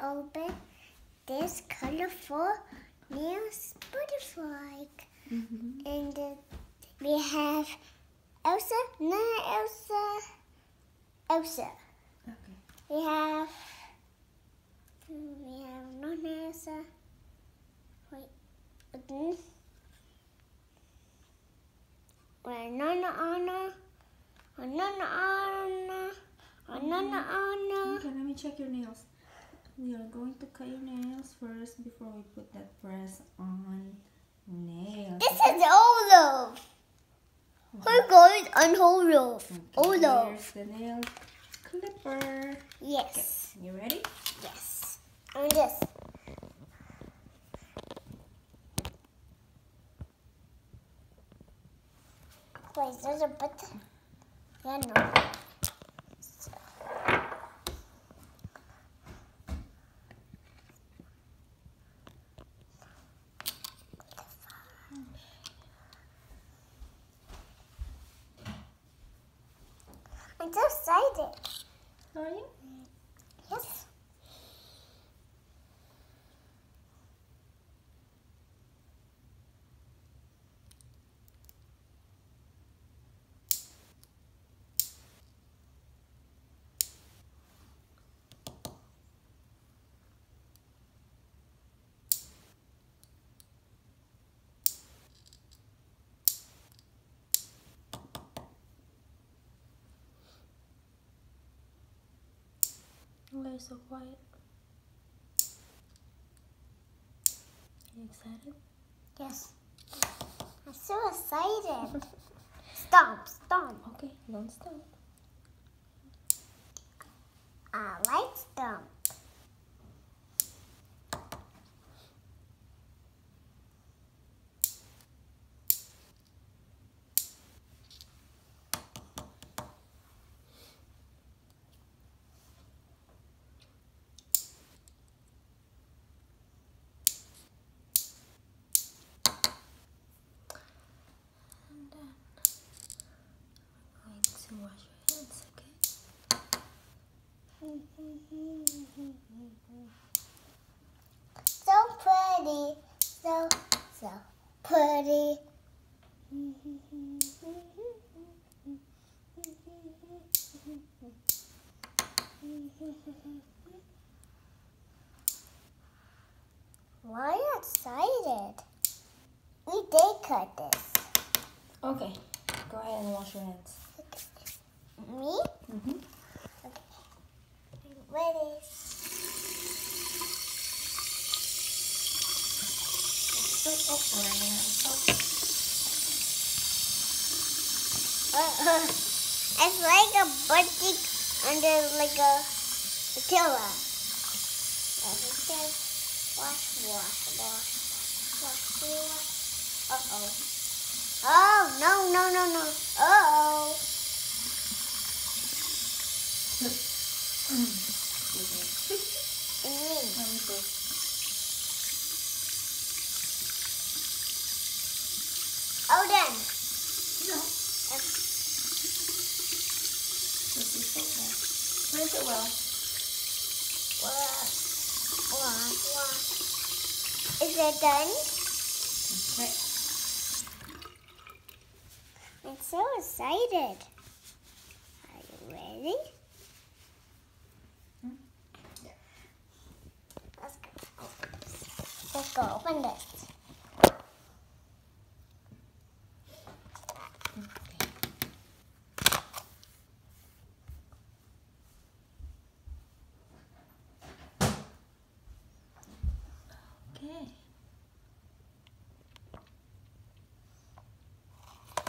open this colorful nails butterfly. And we have Elsa, Nana Elsa. Okay. We have Nana Elsa. Wait, again. Nana Anna. Nana Anna. Nana Anna. Okay, let me check your nails. We are going to cut your nails first before we put that press on nails. This is Olaf. We're going on Olaf. Okay, Olaf. here's the nail clipper. Yes. Okay, you ready? Yes. And this. Wait, there's a button. Yeah, no. I'm so excited. Are you? Yes. Why are you so quiet? Are you excited? Yes. I'm so excited. Stomp, stomp. Okay, don't stop. I like stomp. And then we're going to wash your hands, okay? So pretty. So pretty. Why are you excited? We did cut this. Okay, go ahead and wash your hands. Me? Mm-hmm. Ready. Oh, we're running out of soap. It's like a budgie under like a pillow. And it says wash, wash, wash, wash, wash. Uh-oh. Oh, no, no, no, no. Uh-oh. Excuse me. And me. Let me see. Oh, then. No. This is soap now. Rinse it well. Wash, wash, wash. Is it done? Okay. I'm so excited. Are you ready? Let's go. Let's go. Open this. Okay.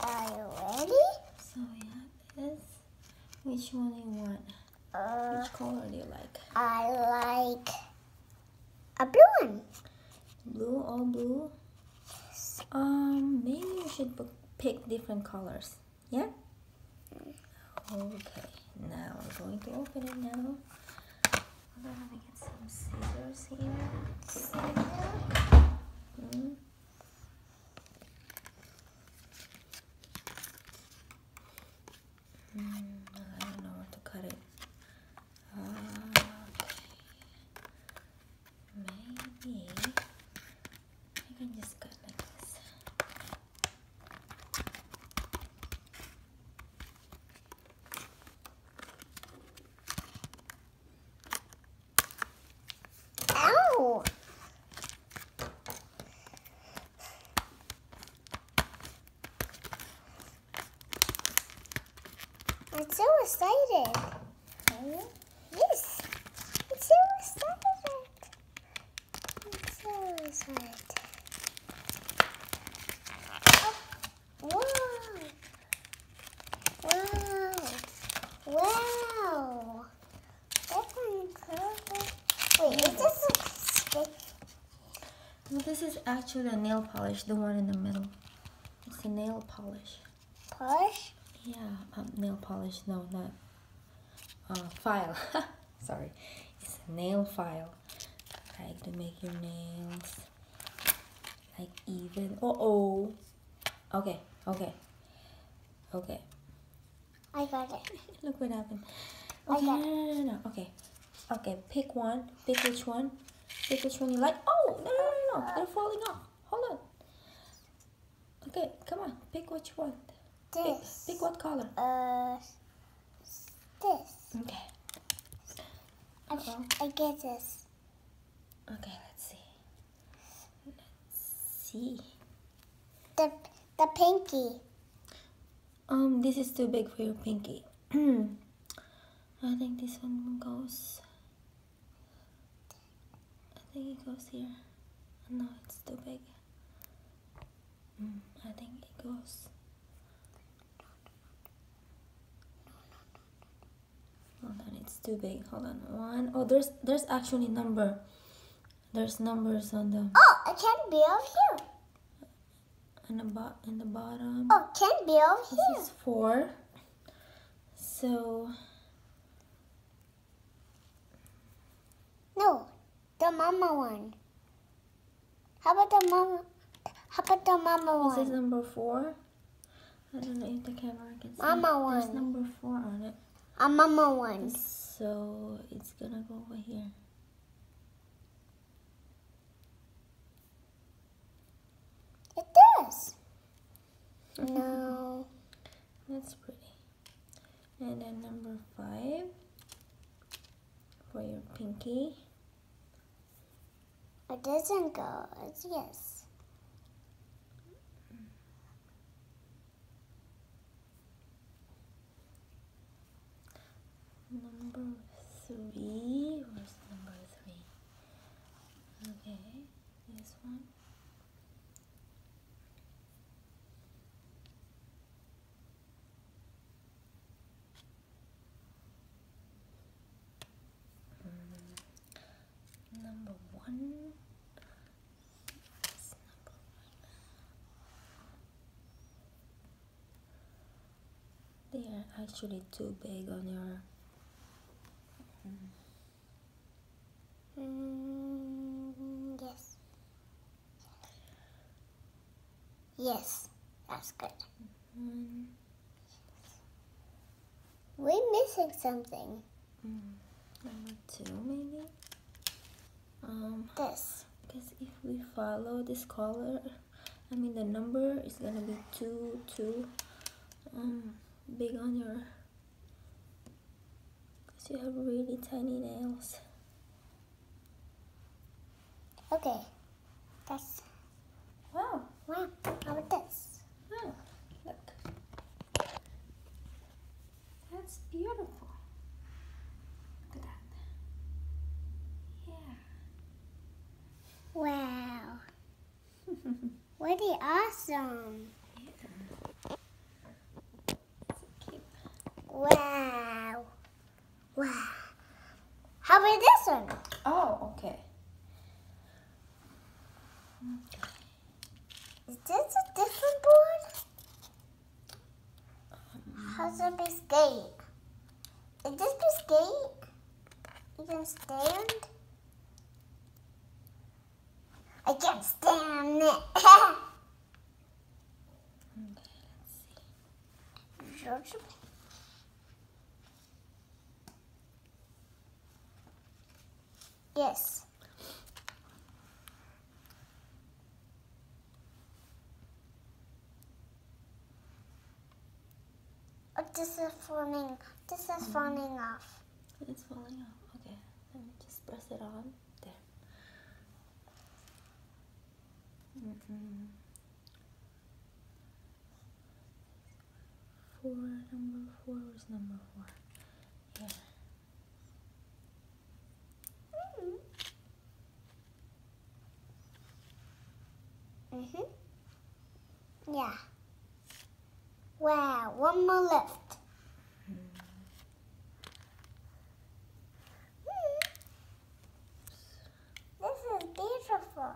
Are you ready? So we have this. Which one do you want? Which color do you like? I like a blue one. Blue, all blue? Maybe you should pick different colors. Yeah? Okay. Now we're going to open it now. We're gonna get some scissors here. I don't know where to cut it. Okay. excited. Are you? Yes. I'm so excited. I'm so excited. Oh, wow. Wow. Wow. That's incredible. Wait, is this a stick? Well, this is actually a nail polish, the one in the middle. It's a nail polish. Push? Yeah, nail polish. No, not file. Sorry, it's a nail file. Like to make your nails like even. Oh. Okay. I got it. Look what happened. I Okay, got no. Okay, pick one. Pick which one. Pick which one you like. Oh, no. They're falling off. Hold on. Okay, come on. Pick which one. This. Pick what color. This. Okay. I get this. Okay, let's see. The pinky. This is too big for your pinky. I think this one goes. I think it goes here. No, it's too big. I think it goes. Hold on, it's too big. Hold on, one. Oh, there's actually number. There's numbers on the Oh, it can be over here. in the bottom. Oh, it can be over This here. is 4. So No, the mama one. How about the mama? How about the mama this is one? number 4. I don't know if the camera can see. Mama There's one. number 4 on it. A mama one. So it's gonna go over here. It does. No. That's pretty. And then number 5 for your pinky. It doesn't go. It's yes. Number 3. Where's number 3? Okay, this one. Number 1. It's number 1. They are actually too big on your. Yes. Yes, that's good. We're missing something. Number 2 maybe. This. Because if we follow this color, I mean the number is gonna be too big on your. Because you have really tiny nails. Okay. That's. Wow. Wow. How about this? Oh, look. That's beautiful. Look at that. Yeah. Wow. Really awesome. So cute. Wow. Wow. How about this one? Oh, okay. Is this a different board? How's a biscuit? Is this biscuit? You can stand? I can't stand it. Okay, let's see. Yes. Oh, this is falling. This is falling off. It's falling off. Okay, let me just press it on. There. Number 4 is number 4. Yeah. Wow, one more left. This is beautiful.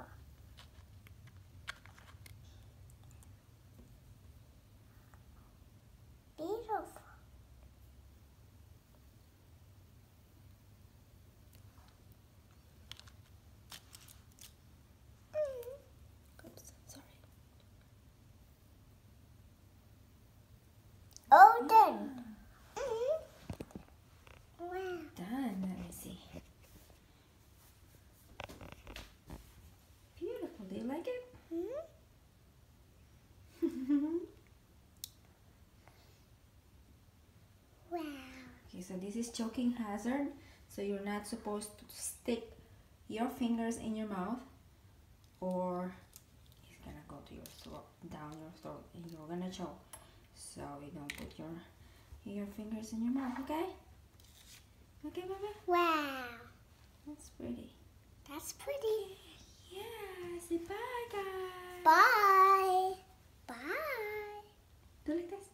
Beautiful. Oops, sorry. All done. Wow. Done. Let me see. Beautiful. Do you like it? Wow. Okay, so this is choking hazard. So you're not supposed to stick your fingers in your mouth, or it's gonna go to your throat, down your throat, and you're gonna choke. So you don't put your fingers in your mouth, okay? Okay, baby? Wow. That's pretty. That's pretty. Yeah, say bye, guys. Bye. Bye. Do like this.